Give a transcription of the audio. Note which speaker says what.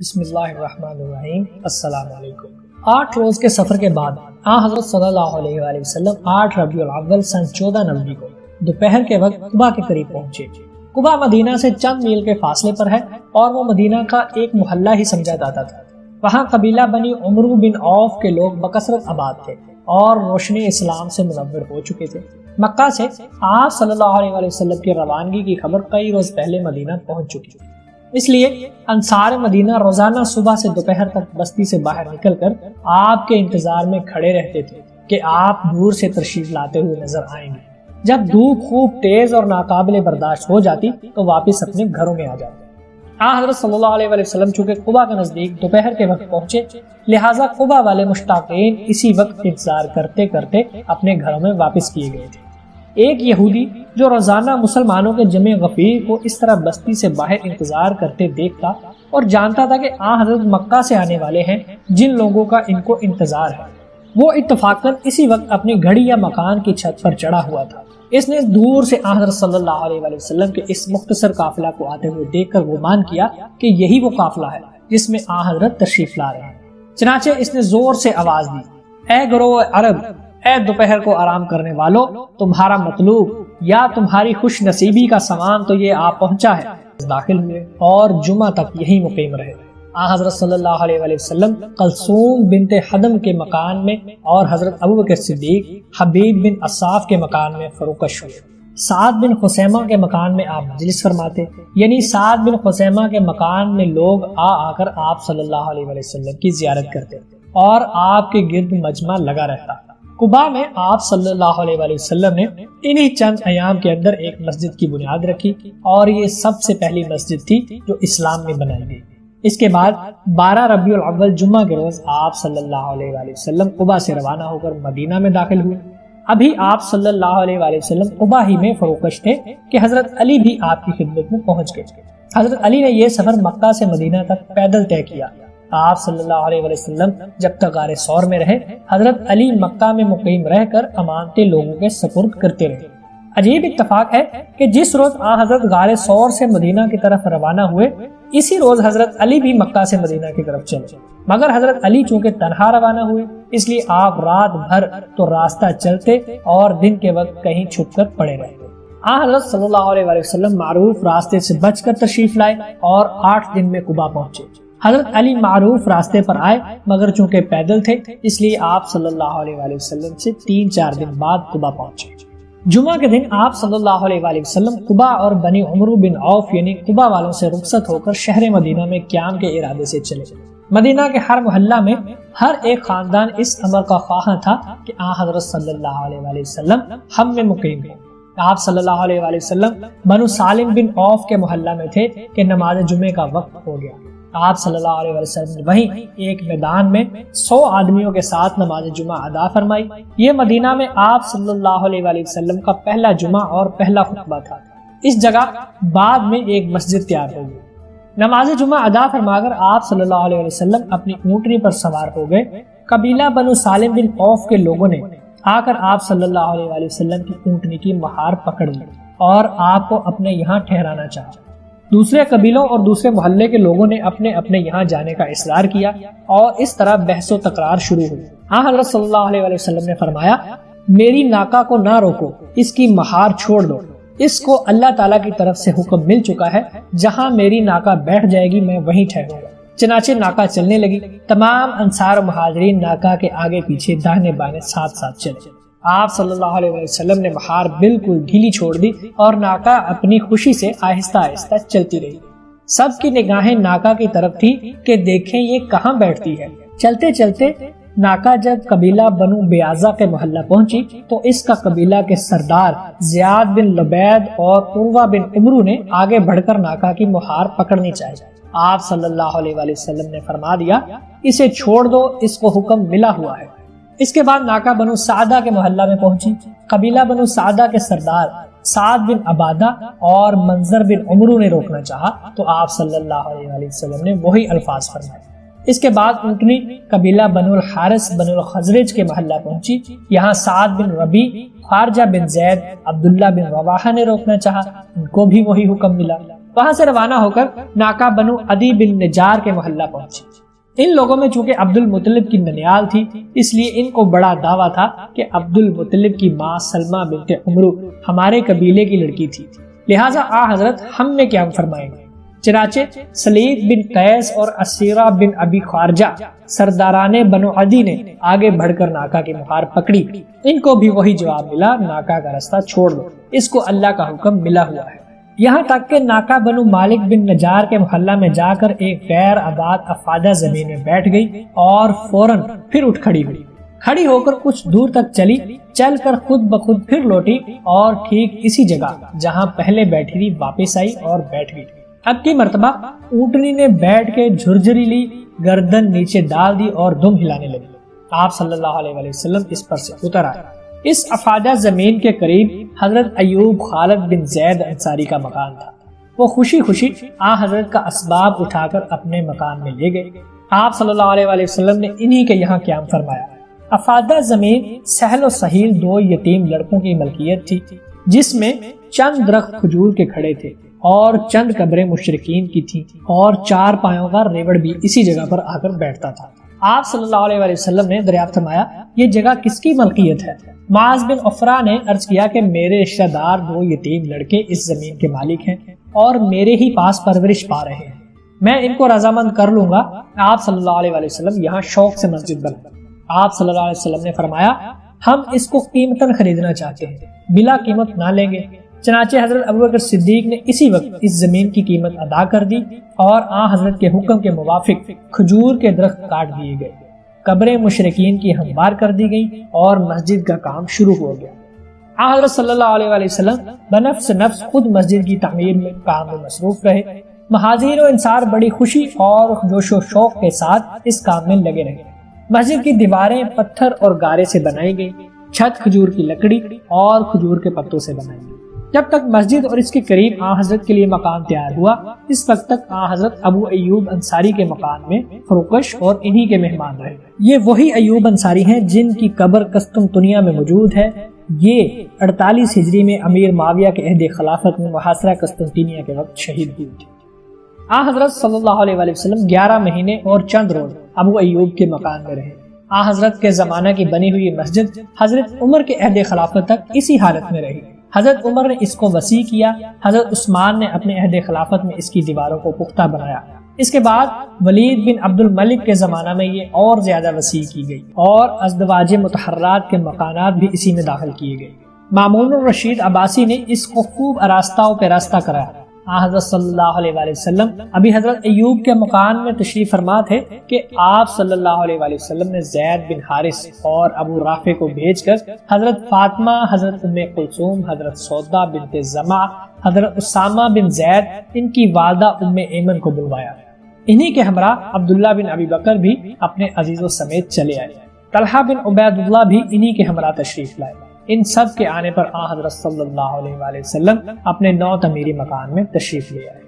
Speaker 1: بسم اللہ الرحمن الرحیم۔ السلام علیکم۔ 8 روز کے سفر کے بعد حضرت صلی اللہ علیہ وآلہ وسلم 8 ربیع الاول سن 1490 کو دوپہر کے وقت قباء کے قریب پہنچے۔ قباء مدینہ سے چند میل کے فاصلے پر ہے اور وہ مدینہ کا ایک محلہ ہی سمجھا جاتا تھا۔ وہاں قبیلہ بنی عمرو بن عوف کے لوگ بکثرت آباد تھے اور روشنی اسلام سے منور ہو چکے تھے۔ مکہ سے آپ صلی اللہ علیہ وآلہ وسلم کی روانگی کی خبر کئی روز پہلے مدینہ پہنچ چکی تھی، اس لیے انصار مدینہ روزانہ صبح سے دوپہر تک بستی سے باہر نکل کر آپ کے انتظار میں کھڑے رہتے تھے کہ آپ دور سے تشریف لاتے ہوئے نظر آئیں گے۔ جب دھوپ خوب تیز اور ناقابل برداشت ہو جاتی تو واپس اپنے گھروں میں آ جاتے۔ حضرت صلی اللہ علیہ وآلہ وسلم چونکہ قباء کے نزدیک دوپہر کے وقت پہنچے، لہٰذا قباء والے مشتاقین اسی وقت انتظار کرتے کرتے اپنے گھروں میں واپس کیے گئے تھے۔ ایک یہودی جو روزانہ مسلمانوں کے جمع غفیر کو اس طرح بستی سے باہر انتظار کرتے دیکھتا اور جانتا تھا کہ حضرت مکہ سے آنے والے ہیں جن لوگوں کا ان کو انتظار ہے، وہ اتفاقاً اسی وقت اپنی گھڑی یا مکان کی چھت پر چڑھا ہوا تھا۔ اس نے دور سے حضرت صلی اللہ علیہ وآلہ وسلم کے اس مختصر قافلہ کو آتے ہوئے دیکھ کر گمان کیا کہ یہی وہ قافلہ ہے جس میں حضرت تشریف لا رہے ہیں۔ چنانچہ اس نے زور سے آواز دی، اے گروہ عرب، اے دوپہر کو آرام کرنے والوں، تمہارا مطلوب یا تمہاری خوش نصیبی کا سامان تو یہ آپ پہنچا ہے۔ داخل ہوئے اور جمعہ تک یہی مقیم رہے۔ حضرت صلی اللہ علیہ وآلہ وسلم کلثوم بنت حدم کے مکان میں اور حضرت ابوبکر صدیق حبیب بن اصاف کے مکان میں فروکش ہوئے۔ سعد بن خثیمہ کے مکان میں آپ مجلس فرماتے، یعنی سعد بن خثیمہ کے مکان میں لوگ آ کر آپ صلی اللہ علیہ وآلہ وسلم کی زیارت کرتے اور آپ کے گرد مجمع لگا رہتا۔ قباء میں آپ صلی اللہ علیہ وآلہ وسلم نے انہی چند ایام کے اندر ایک مسجد کی بنیاد رکھی اور یہ سب سے پہلی مسجد تھی جو اسلام میں بنائی گئی۔ اس کے بعد 12 ربیع الاول جمعہ کے روز آپ صلی اللہ علیہ وآلہ وسلم قباء سے روانہ ہو کر مدینہ میں داخل ہوئے۔ ابھی آپ صلی اللہ علیہ وآلہ وسلم قباء ہی میں فروکش تھے کہ حضرت علی بھی آپ کی خدمت میں پہنچ گئے۔ حضرت علی نے یہ سفر مکہ سے مدینہ تک پیدل طے کیا۔ آپ صلی اللہ علیہ وآلہ وسلم جب تک غار ثور میں رہے، حضرت علی مکہ میں مقیم رہ کر امانتیں لوگوں کے سپرد کرتے رہے۔ عجیب اتفاق ہے کہ جس روز حضرت غار ثور سے مدینہ کی طرف روانہ ہوئے، اسی روز حضرت علی بھی مکہ سے مدینہ کی طرف چلے، مگر حضرت علی چونکہ تنہا روانہ ہوئے اس لیے آپ رات بھر تو راستہ چلتے اور دن کے وقت کہیں چھپ کر پڑے رہتے۔ حضرت صلی اللہ علیہ وآلہ وسلم معروف راستے سے بچ کر تشریف لائے اور 8 دن میں قباء پہنچے۔ حضرت علی معروف راستے پر آئے مگر چونکہ پیدل تھے اس لیے آپ صلی اللہ علیہ وآلہ وسلم سے 3-4 دن بعد قباء پہنچے۔ جمعہ کے دن آپ صلی اللہ علیہ وآلہ وسلم قباء اور بنی عمرو بن عوف یعنی قباء والوں سے رخصت ہو کر شہر مدینہ میں قیام کے ارادے سے چلے۔ مدینہ کے ہر محلہ میں ہر ایک خاندان اس امر کا خواہاں تھا کہ حضرت صلی اللہ علیہ وآلہ وسلم ہم میں مقیم ہیں۔ آپ صلی اللہ علیہ وآلہ وسلم بنو سالم بن عوف کے محلہ میں تھے کہ نماز جمعے کا وقت ہو گیا۔ آپ صلی اللہ علیہ وسلم نے وہیں ایک میدان میں 100 آدمیوں کے ساتھ نماز جمعہ ادا فرمائی۔ یہ مدینہ میں آپ صلی اللہ علیہ وآلہ وسلم کا پہلا جمعہ اور پہلا خطبہ تھا۔ اس جگہ بعد میں ایک مسجد تیار ہو گئی۔ نماز جمعہ ادا فرما کر آپ صلی اللہ علیہ وسلم اپنی اونٹنی پر سوار ہو گئے۔ قبیلہ بنو سالم بن عوف کے لوگوں نے آ کر آپ صلی اللہ علیہ وآلہ وسلم کی اونٹنی کی مہار پکڑ لی اور آپ کو اپنے یہاں ٹھہرانا چاہا۔ دوسرے قبیلوں اور دوسرے محلے کے لوگوں نے اپنے اپنے یہاں جانے کا اصرار کیا اور اس طرح بحث و تکرار شروع ہوئی۔ حضرت صلی اللہ علیہ وآلہ وسلم نے فرمایا، میری ناکا کو نہ روکو، اس کی مہار چھوڑ دو، اس کو اللہ تعالیٰ کی طرف سے حکم مل چکا ہے، جہاں میری ناکا بیٹھ جائے گی میں وہیں ٹھہروں گا۔ چنانچہ ناکا چلنے لگی۔ تمام انصار و مہاجرین ناکا کے آگے پیچھے داہنے بائیں ساتھ ساتھ چلے۔ آپ صلی اللہ علیہ وسلم نے مہار بالکل ڈھیلی چھوڑ دی اور ناکا اپنی خوشی سے آہستہ آہستہ چلتی رہی۔ سب کی نگاہیں ناکا کی طرف تھی کہ دیکھیں یہ کہاں بیٹھتی ہے۔ چلتے چلتے ناکا جب قبیلہ بنو بیازا کے محلہ پہنچی تو اس کا قبیلہ کے سردار زیاد بن لبید اور عروہ بن عمرو نے آگے بڑھ کر ناکا کی مہار پکڑنی چاہی۔ آپ صلی اللہ علیہ وآلہ وسلم نے فرما دیا، اسے چھوڑ دو، اس کو حکم ملا ہوا ہے۔ اس کے بعد ناکا بنو سعدہ کے محلہ میں پہنچی۔ قبیلہ بنو سعدہ کے سردار سعد بن عبادہ اور منظر بن عمرو نے روکنا چاہا تو آپ صلی اللہ علیہ وآلہ وسلم نے وہی الفاظ فرمائے۔ اس کے بعد اونٹنی قبیلہ بنو الحارث بنو الخزرج کے محلہ پہنچی۔ یہاں سعد بن ربی، خارجہ بن زید، عبداللہ بن رواحہ نے روکنا چاہا، ان کو بھی وہی حکم ملا۔ وہاں سے روانہ ہو کر ناکا بنو عدی بن نجار کے محلہ پہنچے۔ ان لوگوں میں چونکہ عبد المطلب کی ننیال تھی، اس لیے ان کو بڑا دعویٰ تھا کہ عبد المطلب کی ماں سلمہ بنت عمرو ہمارے قبیلے کی لڑکی تھی، لہٰذا آ حضرت ہم میں قیام فرمائیں گے۔ چنانچہ سلیق بن قیس اور اسیرہ بن ابی خارجہ سرداران بنو عدی نے آگے بڑھ کر ناکا کی مہار پکڑی۔ ان کو بھی وہی جواب ملا، ناکا کا رستہ چھوڑ دو، اس کو اللہ کا حکم ملا ہوا ہے۔ یہاں تک کہ ناکا بنو مالک بن نجار کے محلہ میں جا کر ایک غیر آباد افادہ زمین میں بیٹھ گئی اور فوراً پھر اٹھ کھڑی ہوئی۔ کھڑی ہو کر کچھ دور تک چلی، چل کر خود بخود پھر لوٹی اور ٹھیک اسی جگہ جہاں پہلے بیٹھی تھی واپس آئی اور بیٹھ گئی۔ اب کی مرتبہ اونٹنی نے بیٹھ کے جھرجھری لی، گردن نیچے ڈال دی اور دم ہلانے لگی۔ آپ صلی اللہ علیہ وسلم اس پر سے اتر آئے۔ اس افادہ زمین کے قریب حضرت ایوب خالد بن زید انصاری کا مکان تھا۔ وہ خوشی خوشی حضرت کا اسباب اٹھا کر اپنے مکان میں لے گئے۔ آپ صلی اللہ علیہ وسلم نے انہی کے یہاں قیام فرمایا۔ افادہ زمین سہل و سہیل دو یتیم لڑکوں کی ملکیت تھی، جس میں چند درخت کھجور کے کھڑے تھے اور چند قبریں مشرکین کی تھیں، اور 4 پایوں کا ریوڑ بھی اسی جگہ پر آ کر بیٹھتا تھا۔ آپ صلی اللہ علیہ وسلم نے دریافت فرمایا، یہ جگہ کس کی ملکیت ہے؟ معاذ بن عفرہ نے عرض کیا کہ میرے رشتہ دار 2 یتیم لڑکے اس زمین کے مالک ہیں اور میرے ہی پاس پرورش پا رہے ہیں، میں ان کو رضامند کر لوں گا۔ آپ صلی اللہ علیہ وسلم یہاں شوق سے مسجد بنائے۔ آپ صلی اللہ علیہ وسلم نے فرمایا، ہم اس کو قیمتاً خریدنا چاہتے ہیں، بلا قیمت نہ لیں گے۔ چنانچہ حضرت ابوبکر صدیق نے اسی وقت اس زمین کی قیمت ادا کر دی اور حضرت کے حکم کے موافق کھجور کے درخت کاٹ دیے گئے، قبریں مشرکین کی ہموار کر دی گئی اور مسجد کا کام شروع ہو گیا۔ حضرت صلی اللہ علیہ وسلم بنفس نفس خود مسجد کی تعمیر میں کام میں مصروف رہے۔ مہاجرین و انصار بڑی خوشی اور جوش و شوق کے ساتھ اس کام میں لگے رہے۔ مسجد کی دیواریں پتھر اور گارے سے بنائی گئی، چھت کھجور کی لکڑی اور کھجور کے پتوں سے بنائی گئی۔ جب تک مسجد اور اس کے قریب حضرت کے لیے مکان تیار ہوا، اس وقت تک حضرت ابو ایوب انصاری کے مکان میں فروکش اور انہی کے مہمان رہے۔ یہ وہی ایوب انصاری ہیں جن کی قبر قسطنطنیہ میں موجود ہے۔ یہ 48 ہجری میں امیر معاویہ کے عہد خلافت میں محاصرہ قسطنطنیہ کے وقت شہید ہوئے تھے۔ حضرت صلی اللہ علیہ وسلم 11 مہینے اور چند روز ابو ایوب کے مکان میں رہے۔ حضرت کے زمانہ کی بنی ہوئی مسجد حضرت عمر کے عہد خلافت تک اسی حالت میں رہی۔ حضرت عمر نے اس کو وسیع کیا، حضرت عثمان نے اپنے عہد خلافت میں اس کی دیواروں کو پختہ بنایا۔ اس کے بعد ولید بن عبد الملک کے زمانہ میں یہ اور زیادہ وسیع کی گئی اور ازدواج متحرات کے مکانات بھی اسی میں داخل کیے گئے۔ مامون الرشید عباسی نے اس کو خوب آراستہ و پیراستہ کرایا۔ حضرت صلی اللہ علیہ وسلم ابھی حضرت ایوب کے مکان میں تشریف فرما تھے کہ آپ صلی اللہ علیہ وسلم نے زید بن حارث اور ابو رافع کو بھیج کر حضرت فاطمہ، حضرت ام کلثوم، حضرت سودا بنت زمع، حضرت اسامہ بن زید، ان کی والدہ ام ایمن کو بلوایا۔ انہی کے ہمراہ عبداللہ بن ابی بکر بھی اپنے عزیزوں سمیت چلے آئے۔ طلحہ بن عبید اللہ بھی انہی کے ہمراہ تشریف لائے۔ ان سب کے آنے پر حضرت صلی اللہ علیہ وسلم اپنے 9 تعمیری مکان میں تشریف لے آئے۔